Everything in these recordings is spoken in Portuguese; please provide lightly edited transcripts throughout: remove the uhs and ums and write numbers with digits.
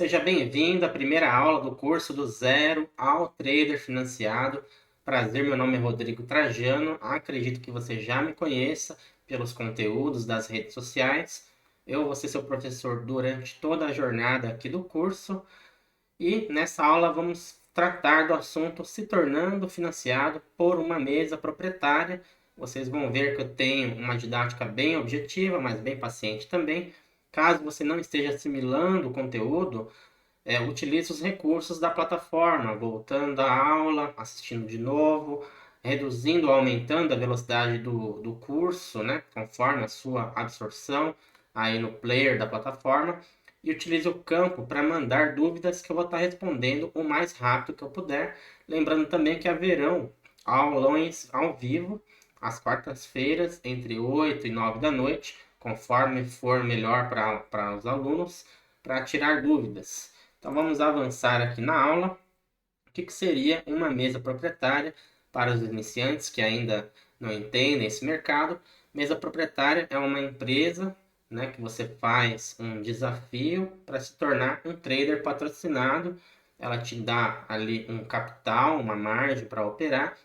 Seja bem-vindo à primeira aula do curso do Zero ao Trader Financiado. Prazer, meu nome é Rodrigo Trajano. Acredito que você já me conheça pelos conteúdos das redes sociais. Eu vou ser seu professor durante toda a jornada aqui do curso e nessa aula vamos tratar do assunto se tornando financiado por uma mesa proprietária. Vocês vão ver que eu tenho uma didática bem objetiva, mas bem paciente também. Caso você não esteja assimilando o conteúdo, utilize os recursos da plataforma, voltando à aula, assistindo de novo, reduzindo ou aumentando a velocidade do curso, né, conforme a sua absorção aí no player da plataforma. E utilize o campo para mandar dúvidas que eu vou estar respondendo o mais rápido que eu puder. Lembrando também que haverão aulões ao vivo, às quartas-feiras, entre 8 e 9 da noite, conforme for melhor para os alunos, para tirar dúvidas. Então vamos avançar aqui na aula. O que seria uma mesa proprietária para os iniciantes que ainda não entendem esse mercado? Mesa proprietária é uma empresa, né, que você faz um desafio para se tornar um trader patrocinado. Ela te dá ali um capital, uma margem para operar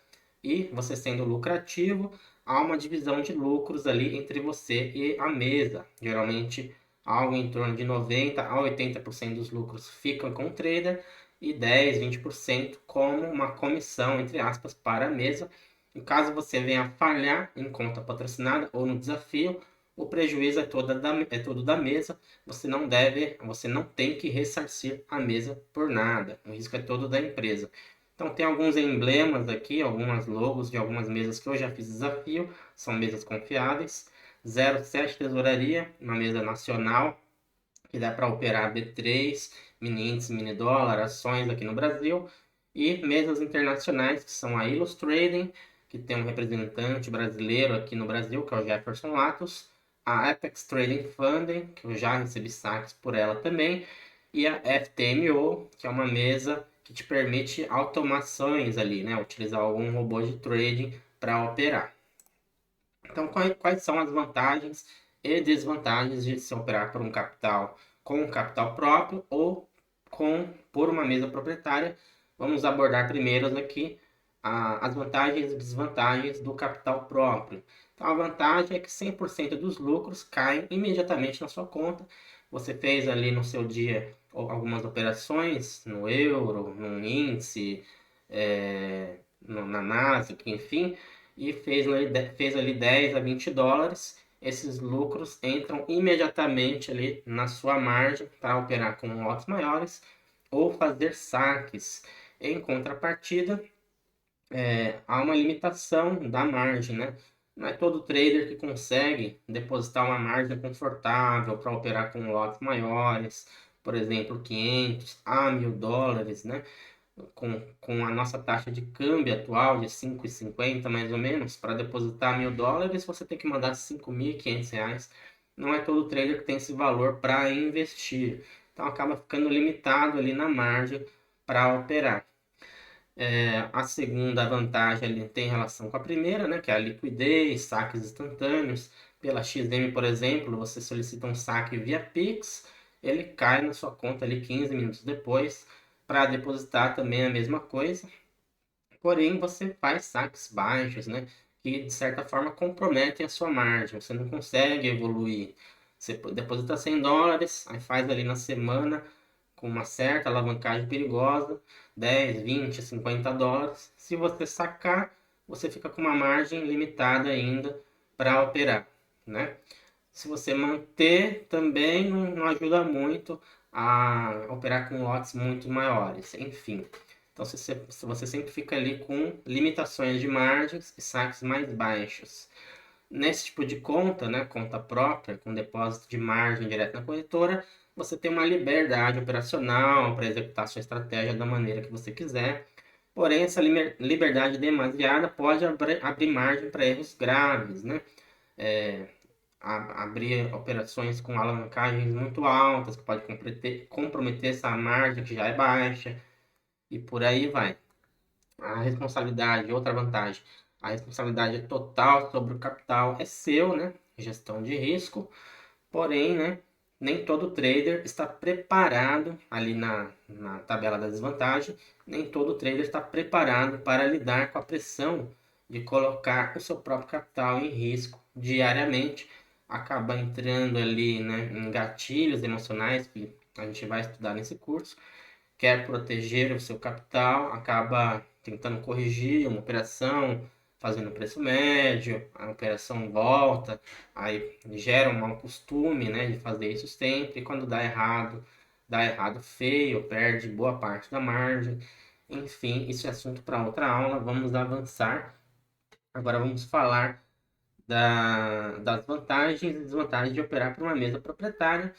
e você sendo lucrativo, há uma divisão de lucros ali entre você e a mesa. Geralmente, algo em torno de 90 a 80% dos lucros ficam com o trader e 10, 20% como uma comissão, entre aspas, para a mesa. E caso você venha falhar em conta patrocinada ou no desafio, o prejuízo é todo da mesa. Você não tem que ressarcir a mesa por nada. O risco é todo da empresa. Então tem alguns emblemas aqui, algumas logos de algumas mesas que eu já fiz desafio, são mesas confiáveis. 07 Tesouraria, uma mesa nacional, que dá para operar B3, mini índice, mini dólar, ações aqui no Brasil. E mesas internacionais, que são a Ilus Trading, que tem um representante brasileiro aqui no Brasil, que é o Jefferson Latos. A Apex Trading Funding, que eu já recebi saques por ela também e a FTMO, que é uma mesa que te permite automações ali, né? Utilizar algum robô de trading para operar. Então, quais são as vantagens e desvantagens de se operar por um capital com um capital próprio ou por uma mesa proprietária? Vamos abordar primeiro aqui as vantagens e desvantagens do capital próprio. Então, a vantagem é que 100% dos lucros caem imediatamente na sua conta. Você fez ali no seu dia algumas operações no euro, no índice, na Nasdaq, enfim, e fez ali 10 a 20 dólares. Esses lucros entram imediatamente ali na sua margem para operar com lotes maiores ou fazer saques. Em contrapartida, há uma limitação da margem, né? Não é todo trader que consegue depositar uma margem confortável para operar com lotes maiores, por exemplo, 500 a 1.000 dólares, né? Com a nossa taxa de câmbio atual de 5,50 mais ou menos, para depositar 1.000 dólares, você tem que mandar 5.500 reais. Não é todo trader que tem esse valor para investir. Então acaba ficando limitado ali na margem para operar. A segunda vantagem ali tem relação com a primeira, né, que é a liquidez, saques instantâneos. Pela XM, por exemplo, você solicita um saque via Pix, ele cai na sua conta ali 15 minutos depois. Para depositar também é a mesma coisa, porém você faz saques baixos, né, que de certa forma comprometem a sua margem, você não consegue evoluir. Você deposita 100 dólares, aí faz ali na semana com uma certa alavancagem perigosa, 10, 20, 50 dólares. Se você sacar, você fica com uma margem limitada ainda para operar, né? Se você manter, também não ajuda muito a operar com lotes muito maiores, enfim. Então, se você sempre fica ali com limitações de margens e saques mais baixos. Nesse tipo de conta, né, conta própria, com depósito de margem direto na corretora, você tem uma liberdade operacional para executar sua estratégia da maneira que você quiser. Porém, essa liberdade demasiada pode abrir margem para erros graves, né? É, abrir operações com alavancagens muito altas, que pode comprometer essa margem que já é baixa, e por aí vai. A responsabilidade, outra vantagem, a responsabilidade total sobre o capital é seu, né? Gestão de risco, porém, né? Nem todo trader está preparado ali na tabela da desvantagem, nem todo trader está preparado para lidar com a pressão de colocar o seu próprio capital em risco diariamente, acaba entrando ali, né, em gatilhos emocionais que a gente vai estudar nesse curso, quer proteger o seu capital, acaba tentando corrigir uma operação, fazendo preço médio, a operação volta, aí gera um mau costume, né, de fazer isso sempre, e quando dá errado feio, perde boa parte da margem. Enfim, isso é assunto para outra aula, vamos avançar. Agora vamos falar das vantagens e desvantagens de operar por uma mesa proprietária.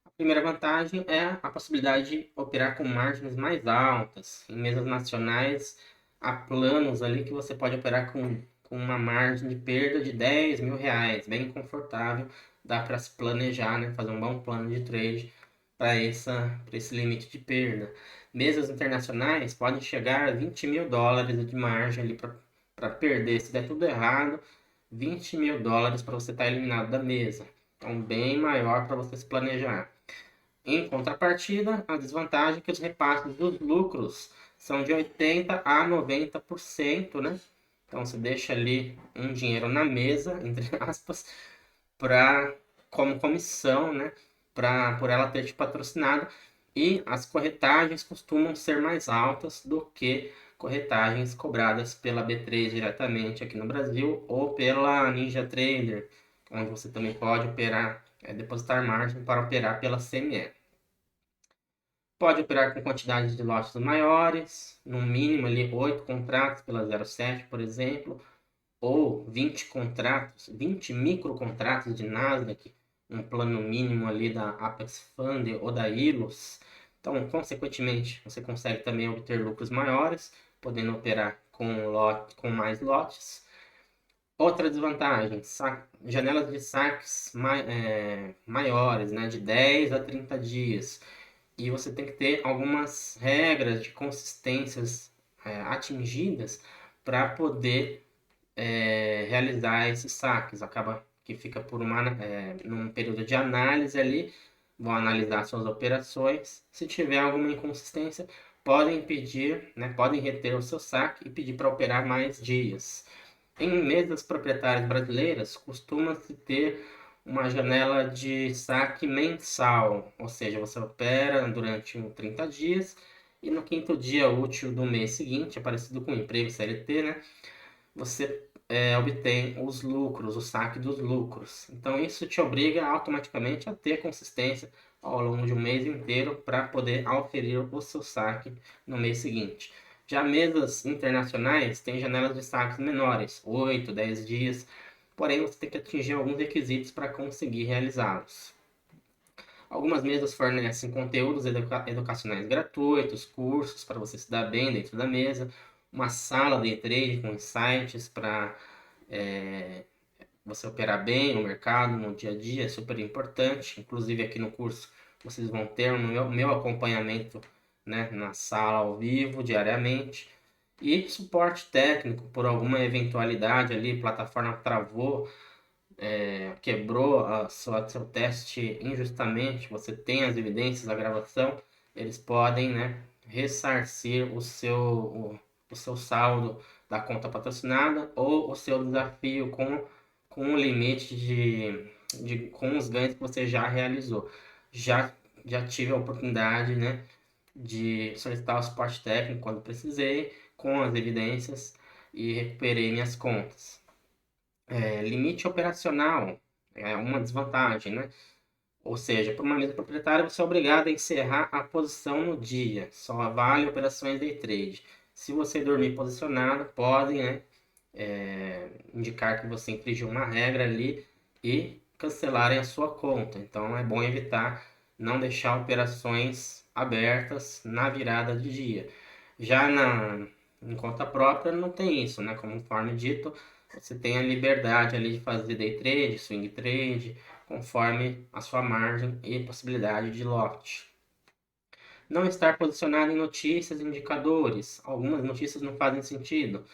A primeira vantagem é a possibilidade de operar com margens mais altas. Em mesas nacionais, há planos ali que você pode operar com uma margem de perda de R$ 10.000, bem confortável. Dá para se planejar, né? Fazer um bom plano de trade para esse limite de perda. Mesas internacionais podem chegar a US$ 20.000 de margem ali para perder. Se der tudo errado, US$ 20.000 para você estar eliminado da mesa. Então, bem maior para você se planejar. Em contrapartida, a desvantagem é que os repasses dos lucros são de 80% a 90%, né? Então, você deixa ali um dinheiro na mesa, entre aspas, pra, como comissão, né? Por ela ter te patrocinado. E as corretagens costumam ser mais altas do que corretagens cobradas pela B3 diretamente aqui no Brasil ou pela Ninja Trader, onde você também pode operar, depositar margem para operar pela CME. Pode operar com quantidades de lotes maiores, no mínimo ali 8 contratos pela 07, por exemplo, ou 20 contratos, 20 microcontratos de Nasdaq, um plano mínimo ali da Apex Fund ou da Ilus. Então, consequentemente, você consegue também obter lucros maiores, podendo operar com mais lotes. Outra desvantagem, janelas de saques maiores, né, de 10 a 30 dias. E você tem que ter algumas regras de consistências atingidas para poder realizar esses saques. Acaba que fica num período de análise ali, vão analisar suas operações. Se tiver alguma inconsistência, podem pedir, né, podem reter o seu saque e pedir para operar mais dias. Em mesas proprietárias brasileiras, costuma-se ter uma janela de saque mensal, ou seja, você opera durante 30 dias e no quinto dia útil do mês seguinte, é parecido com o emprego CLT, né? Você obtém os lucros, o saque dos lucros. Então, isso te obriga automaticamente a ter consistência ao longo de um mês inteiro para poder auferir o seu saque no mês seguinte. Já mesas internacionais têm janelas de saques menores, 8, 10 dias, porém você tem que atingir alguns requisitos para conseguir realizá-los. Algumas mesas fornecem conteúdos educacionais gratuitos, cursos para você se dar bem dentro da mesa, uma sala de trade com insights para você operar bem no mercado, no dia a dia, é super importante. Inclusive aqui no curso vocês vão ter o meu acompanhamento, né, na sala ao vivo, diariamente. E suporte técnico por alguma eventualidade ali, plataforma travou, quebrou seu teste injustamente, você tem as evidências da gravação, eles podem, né, ressarcir o seu saldo da conta patrocinada ou o seu desafio com o limite com os ganhos que você já realizou. Já, já tive a oportunidade, né, de solicitar o suporte técnico quando precisei, com as evidências, e recuperei minhas contas. Limite operacional é uma desvantagem, né? Ou seja, por uma mesa proprietária, você é obrigado a encerrar a posição no dia. Só vale operações day trade. Se você dormir posicionado, podem, né, indicar que você infringiu uma regra ali e cancelarem a sua conta. Então é bom evitar não deixar operações abertas na virada de dia. Já em conta própria não tem isso, né? Conforme dito, você tem a liberdade ali de fazer day trade, swing trade, conforme a sua margem e possibilidade de lote. Não estar posicionado em notícias e indicadores. Algumas notícias não fazem sentido,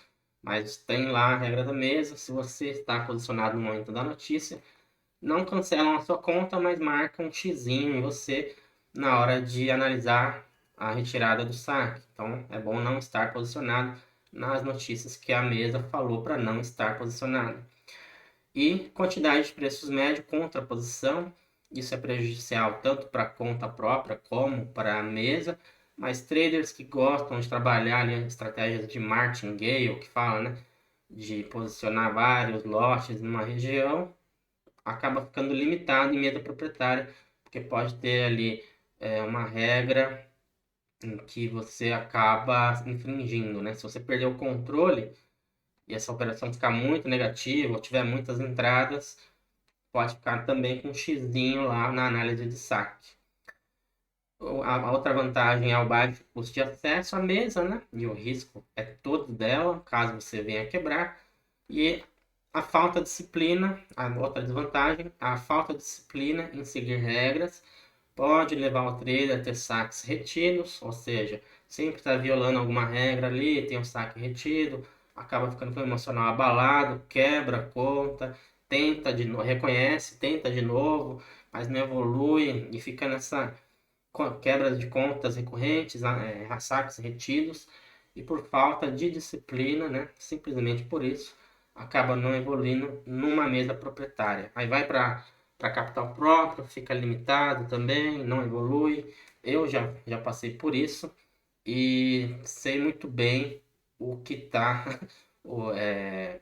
mas tem lá a regra da mesa. Se você está posicionado no momento da notícia, não cancelam a sua conta, mas marcam um xizinho em você na hora de analisar a retirada do saque. Então, é bom não estar posicionado nas notícias que a mesa falou para não estar posicionado. E quantidade de preços médio contra a posição, isso é prejudicial tanto para a conta própria como para a mesa, mas traders que gostam de trabalhar em estratégias de martingale, que fala, né, de posicionar vários lotes numa região, acaba ficando limitado em mesa proprietária, porque pode ter ali uma regra em que você acaba infringindo, né? Se você perder o controle e essa operação ficar muito negativa ou tiver muitas entradas, pode ficar também com um xizinho lá na análise de saque. A outra vantagem é o baixo custo de acesso à mesa, né? E o risco é todo dela, caso você venha a quebrar. E a falta de disciplina, a outra desvantagem, a falta de disciplina em seguir regras pode levar o trader a ter saques retidos, ou seja, sempre está violando alguma regra ali, tem um saque retido, acaba ficando com o emocional abalado, quebra a conta, tenta de novo, reconhece, tenta de novo, mas não evolui e fica nessa quebra de contas recorrentes, saques retidos, e por falta de disciplina, né, simplesmente por isso, acaba não evoluindo numa mesa proprietária. Aí vai para capital próprio, fica limitado também, não evolui. Eu já passei por isso e sei muito bem o que tá,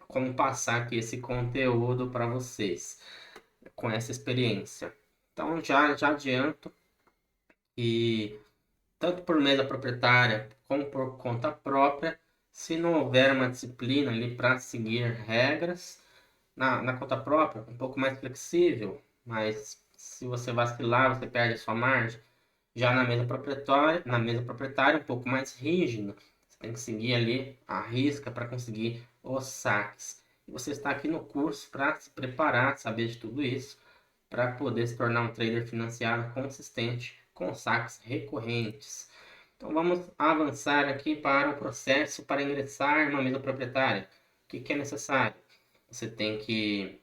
como passar aqui esse conteúdo para vocês com essa experiência. Então já adianto que tanto por mesa proprietária como por conta própria, se não houver uma disciplina ali para seguir regras, na conta própria, um pouco mais flexível, mas se você vacilar, você perde a sua margem. Já na mesa proprietária, um pouco mais rígido, você tem que seguir ali a risca para conseguir os saques. E você está aqui no curso para se preparar, saber de tudo isso, para poder se tornar um trader financiado consistente com saques recorrentes. Então vamos avançar aqui para o processo para ingressar numa mesa proprietária. O que é necessário? Você tem que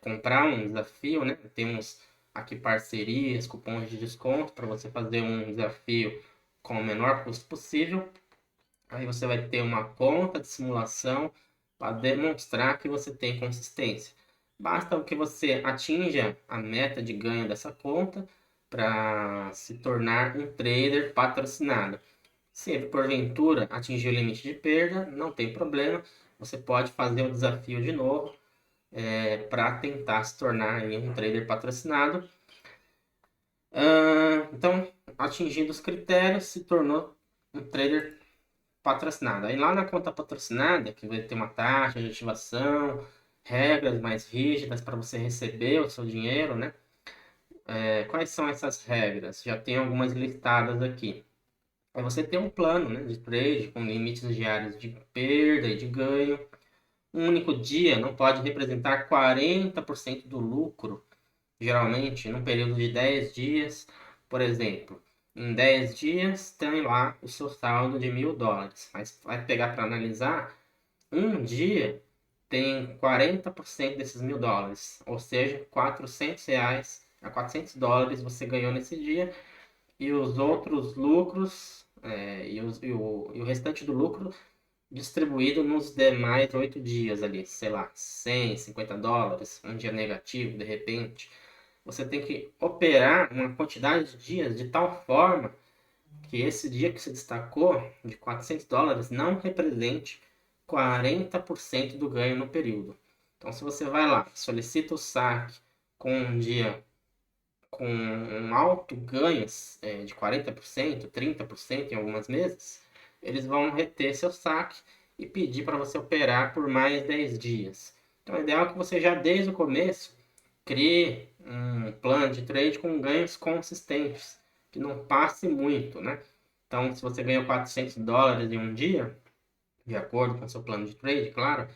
comprar um desafio, né? Temos aqui parcerias, cupons de desconto para você fazer um desafio com o menor custo possível. Aí você vai ter uma conta de simulação para demonstrar que você tem consistência. Basta que você atinja a meta de ganho dessa conta para se tornar um trader patrocinado. Se porventura atingir o limite de perda, não tem problema, você pode fazer o desafio de novo para tentar se tornar aí um trader patrocinado. Então, atingindo os critérios, se tornou um trader patrocinado. Aí lá na conta patrocinada, que vai ter uma taxa de ativação, regras mais rígidas para você receber o seu dinheiro, né? Quais são essas regras? Já tem algumas listadas aqui. Aí você tem um plano, né, de trade com limites diários de perda e de ganho. Um único dia não pode representar 40% do lucro, geralmente num período de 10 dias. Por exemplo, em 10 dias tem lá o seu saldo de $1.000, mas vai pegar para analisar, um dia tem 40% desses $1.000, ou seja, R$ 400 a $400 você ganhou nesse dia, e os outros lucros, e o restante do lucro distribuído nos demais 8 dias ali, sei lá, $100, $50, um dia negativo de repente. Você tem que operar uma quantidade de dias de tal forma que esse dia que se destacou de $400 não represente 40% do ganho no período. Então, se você vai lá, solicita o saque com um dia com um alto ganho de 40%, 30% em algumas meses, eles vão reter seu saque e pedir para você operar por mais 10 dias. Então, o ideal é que você já desde o começo crie um plano de trade com ganhos consistentes, que não passe muito, né? Então, se você ganhou $400 em um dia, de acordo com o seu plano de trade, claro,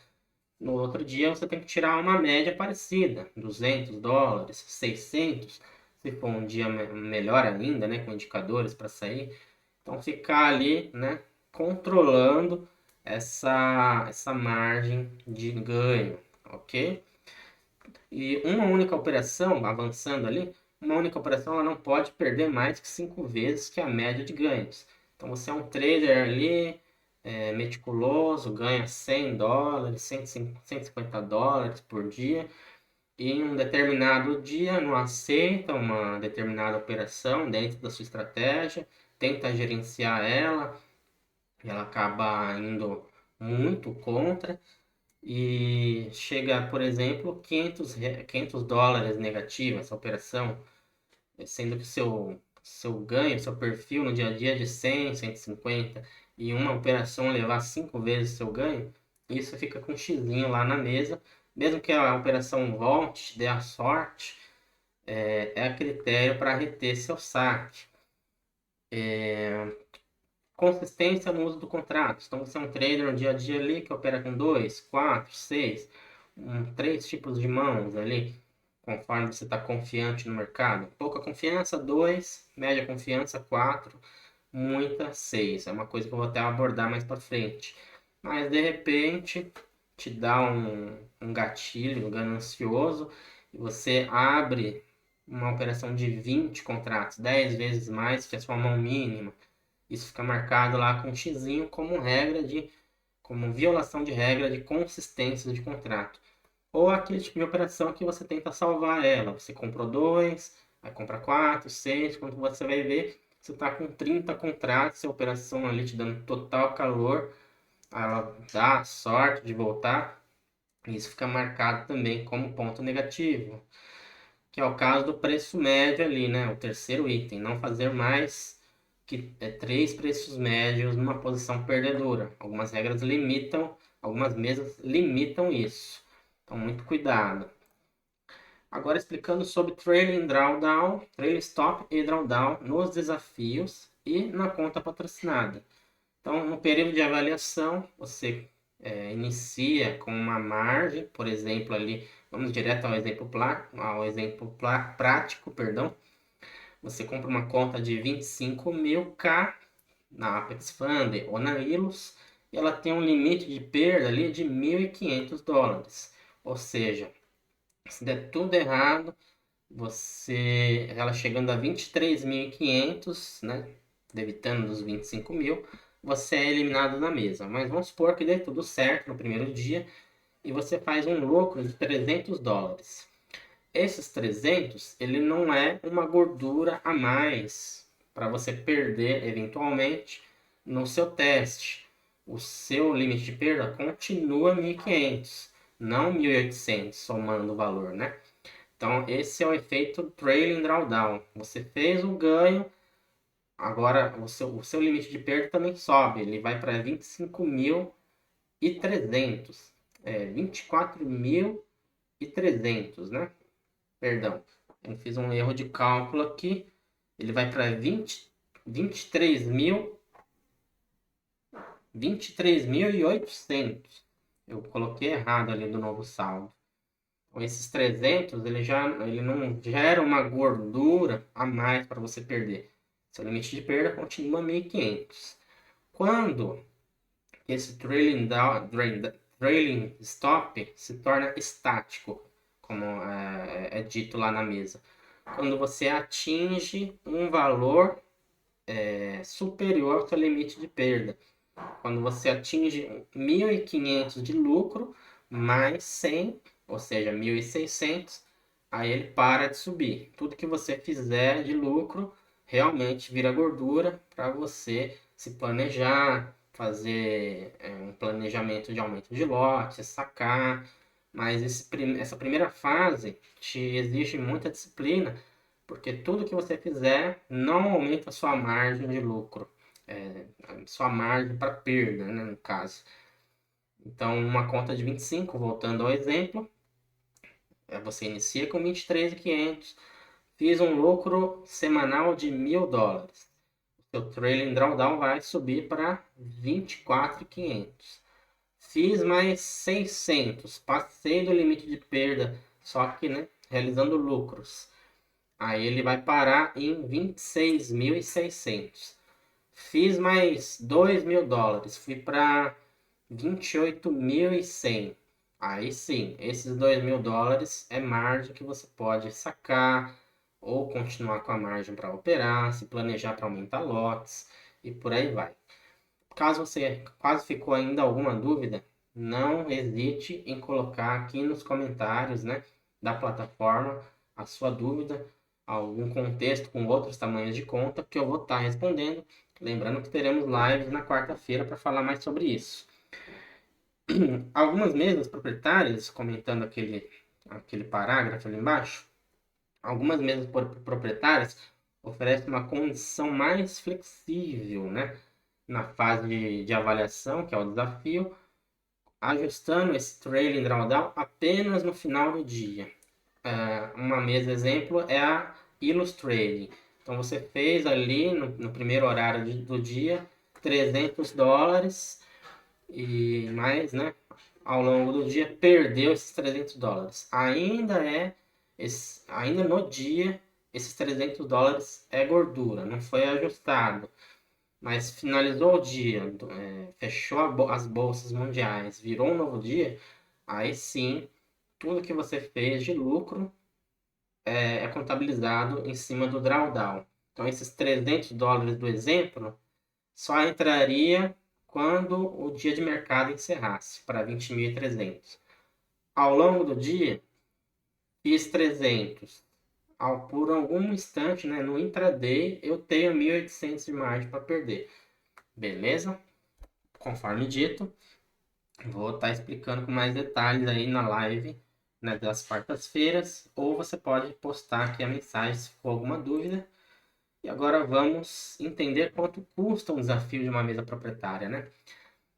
no outro dia você tem que tirar uma média parecida, $200, 600, se for um dia melhor ainda, né, com indicadores para sair. Então, ficar ali, né, controlando essa margem de ganho, ok? E uma única operação, avançando ali, uma única operação ela não pode perder mais que 5 vezes que a média de ganhos. Então você é um trader ali, meticuloso, ganha $100, $150 por dia, e em um determinado dia não aceita uma determinada operação dentro da sua estratégia, tenta gerenciar ela, e ela acaba indo muito contra e chega, por exemplo, $500 negativo essa operação, sendo que seu ganho, seu perfil no dia a dia é de 100, 150 e uma operação levar 5 vezes seu ganho, isso fica com um xizinho lá na mesa, mesmo que a operação volte, te dê a sorte, é a critério para reter seu saque. Consistência no uso do contrato. Então, você é um trader no dia a dia ali que opera com 2, 4, 6, 3 tipos de mãos ali, conforme você está confiante no mercado. Pouca confiança, 2, média confiança, 4, muita, 6. É uma coisa que eu vou até abordar mais para frente. Mas, de repente, te dá um gatilho ganancioso e você abre uma operação de 20 contratos, 10 vezes mais que a sua mão mínima. Isso fica marcado lá com um xizinho como violação de regra de consistência de contrato. Ou aquele tipo de operação que você tenta salvar ela. Você comprou 2, vai comprar 4, 6, quando você vai ver, você está com 30 contratos, a operação ali te dando total calor, ela dá sorte de voltar, e isso fica marcado também como ponto negativo, que é o caso do preço médio ali, né? O terceiro item, não fazer mais que 3 preços médios numa posição perdedora. Algumas mesas limitam isso. Então, muito cuidado. Agora explicando sobre trailing drawdown, trailing stop e drawdown nos desafios e na conta patrocinada. Então, no período de avaliação, você inicia com uma margem, por exemplo, ali, vamos direto ao exemplo prático, perdão. Você compra uma conta de 25.000 na Apex Fund ou na Ilus, e ela tem um limite de perda ali de $1.500. Ou seja, se der tudo errado, ela chegando a 23.500, né, debitando dos 25.000, você é eliminado na mesa. Mas vamos supor que dê tudo certo no primeiro dia e você faz um lucro de $300. Esses 300, ele não é uma gordura a mais para você perder eventualmente no seu teste. O seu limite de perda continua 1.500, não 1.800, somando o valor, né? Então, esse é o efeito trailing drawdown. Você fez o ganho, agora o seu limite de perda também sobe. Ele vai para 25.300. 24.300, né? Perdão, eu fiz um erro de cálculo aqui. Ele vai para 23.800. Eu coloquei errado ali do novo saldo. Então, esses 300, ele não gera uma gordura a mais para você perder. Seu limite de perda continua 1.500. Quando esse trailing stop se torna estático, como é dito lá na mesa, quando você atinge um valor superior ao seu limite de perda. Quando você atinge 1.500 de lucro, mais 100, ou seja, 1.600, aí ele para de subir. Tudo que você fizer de lucro realmente vira gordura para você se planejar, fazer um planejamento de aumento de lote, sacar. Mas essa primeira fase te exige muita disciplina, porque tudo que você fizer não aumenta a sua margem de lucro, sua margem para perda, né, no caso. Então, uma conta de 25, voltando ao exemplo, você inicia com 23.500, fiz um lucro semanal de $1.000. Seu trailing drawdown vai subir para 24.500. Fiz mais 600, passei do limite de perda, só que, né, realizando lucros. Aí ele vai parar em 26.600. Fiz mais $2.000, fui para 28.100. Aí sim, esses $2.000 é margem que você pode sacar ou continuar com a margem para operar, se planejar para aumentar lotes e por aí vai. Caso você quase ficou ainda alguma dúvida, não hesite em colocar aqui nos comentários, né, da plataforma a sua dúvida, algum contexto com outros tamanhos de conta, que eu vou estar respondendo. Lembrando que teremos lives na quarta-feira para falar mais sobre isso. Algumas mesas proprietárias, comentando aquele parágrafo ali embaixo, algumas mesas proprietárias oferecem uma condição mais flexível, né? Na fase de avaliação, que é o desafio, ajustando esse trailing drawdown apenas no final do dia. Uma mesa exemplo é a Illustrating. Então você fez ali no primeiro horário do dia $300 e mais, né? Ao longo do dia perdeu esses $300. Ainda no dia, esses $300 é gordura, não foi ajustado. Mas finalizou o dia, fechou as bolsas mundiais, virou um novo dia, aí sim, tudo que você fez de lucro é contabilizado em cima do drawdown. Então, esses $300 do exemplo só entraria quando o dia de mercado encerrasse, para 20.300. Ao longo do dia, fiz 300. Por algum instante, né, no intraday, eu tenho 1.800 de margem para perder. Beleza? Conforme dito, vou estar explicando com mais detalhes aí na live, né, das quartas-feiras, ou você pode postar aqui a mensagem se for alguma dúvida. E agora vamos entender quanto custa um desafio de uma mesa proprietária, né?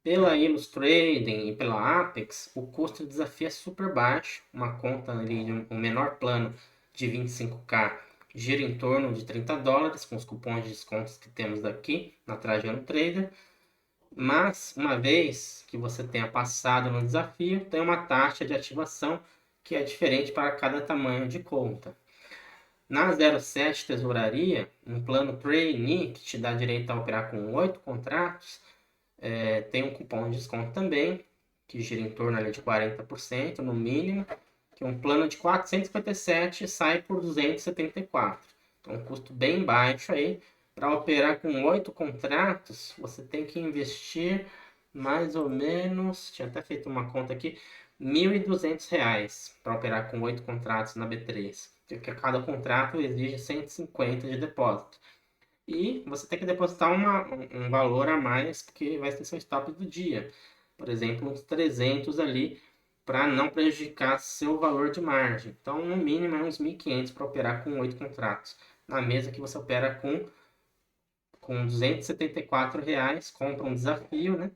Pela Illustrading e pela Apex, o custo do desafio é super baixo. Uma conta ali, um menor plano de 25k gira em torno de $30 com os cupons de descontos que temos aqui na Trajano Trader. Mas, uma vez que você tenha passado no desafio, tem uma taxa de ativação que é diferente para cada tamanho de conta. Na 07 Tesouraria, um plano Trainee, que te dá direito a operar com 8 contratos, tem um cupom de desconto também, que gira em torno ali de 40% no mínimo, que um plano de 457 sai por 274. Então, um custo bem baixo aí. Para operar com 8 contratos, você tem que investir mais ou menos, tinha até feito uma conta aqui, R$ 1.200 para operar com 8 contratos na B3. Porque cada contrato exige 150 de depósito. E você tem que depositar um valor a mais, porque vai ser seu stop do dia. Por exemplo, uns 300 ali, para não prejudicar seu valor de margem. Então, no mínimo, é uns 1.500 para operar com 8 contratos. Na mesa que você opera com R$ 274, compra um desafio, né?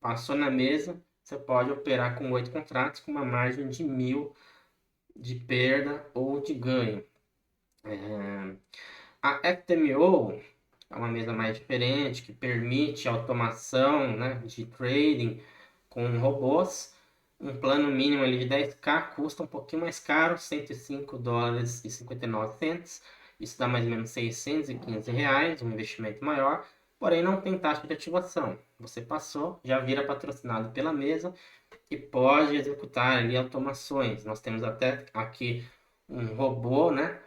Passou na mesa, você pode operar com 8 contratos com uma margem de 1.000 de perda ou de ganho. A FTMO é uma mesa mais diferente, que permite automação, né, de trading com robôs. Um plano mínimo ali de 10k custa um pouquinho mais caro, $105,59. Isso dá mais ou menos R$ 615, um investimento maior, porém não tem taxa de ativação. Você passou, já vira patrocinado pela mesa e pode executar ali automações. Nós temos até aqui um robô, né?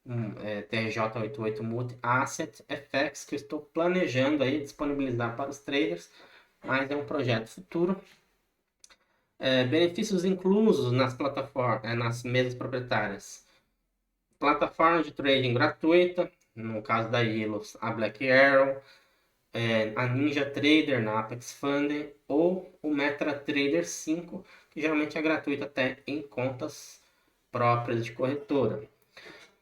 TRJ88 Multi Asset FX que eu estou planejando aí disponibilizar para os traders, mas é um projeto futuro. Benefícios inclusos nas plataformas, nas mesas proprietárias. Plataforma de trading gratuita, no caso da Ilus, a Black Arrow, a Ninja Trader na Apex Funding ou o MetaTrader 5, que geralmente é gratuito até em contas próprias de corretora.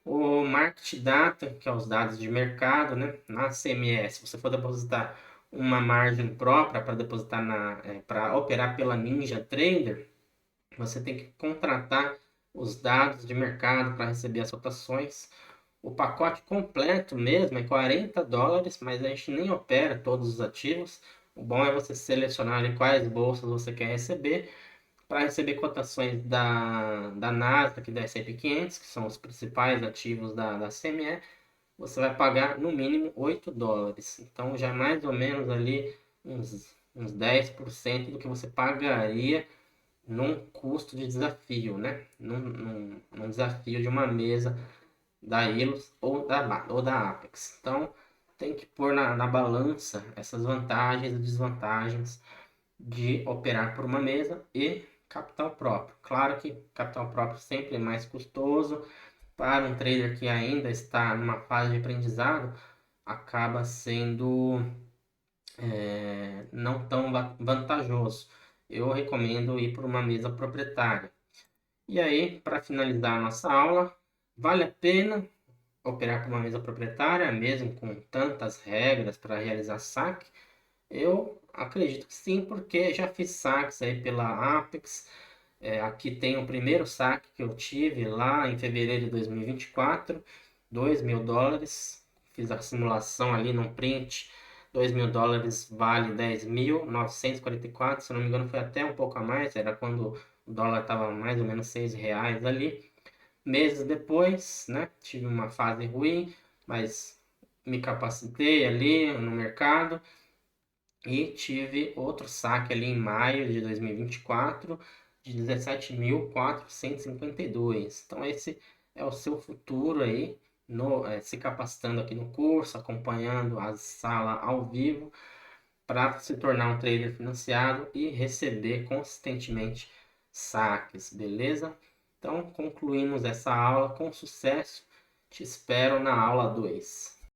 O Market Data, que é os dados de mercado, né? Na CMS, se você for depositar uma margem própria para depositar para operar pela Ninja Trader, você tem que contratar os dados de mercado para receber as cotações. O pacote completo mesmo é $40, mas a gente nem opera todos os ativos. O bom é você selecionar ali quais bolsas você quer receber. Para receber cotações da Nasdaq e da S&P 500, que são os principais ativos da CME, você vai pagar no mínimo $8. Então já é mais ou menos ali uns 10% do que você pagaria num custo de desafio, né? Num desafio de uma mesa da Ilus ou da Apex. Então, tem que pôr na balança essas vantagens e desvantagens de operar por uma mesa e capital próprio. Claro que capital próprio sempre é mais custoso para um trader que ainda está numa fase de aprendizado, acaba sendo não tão vantajoso. Eu recomendo ir por uma mesa proprietária. E aí, para finalizar a nossa aula, vale a pena operar por uma mesa proprietária, mesmo com tantas regras para realizar saque? Eu acredito que sim, porque já fiz saques aí pela Apex. Aqui tem o primeiro saque que eu tive lá em fevereiro de 2024, US$ 2.000. Fiz a simulação ali no print. US$ 2.000 vale 10.944. Se eu não me engano, foi até um pouco a mais. Era quando o dólar estava mais ou menos R$ 6 ali. Meses depois, né, tive uma fase ruim, mas me capacitei ali no mercado e tive outro saque ali em maio de 2024 de 17.452. Então esse é o seu futuro aí, se capacitando aqui no curso, acompanhando a sala ao vivo para se tornar um trader financiado e receber consistentemente saques, beleza? Então concluímos essa aula com sucesso. Te espero na aula 2.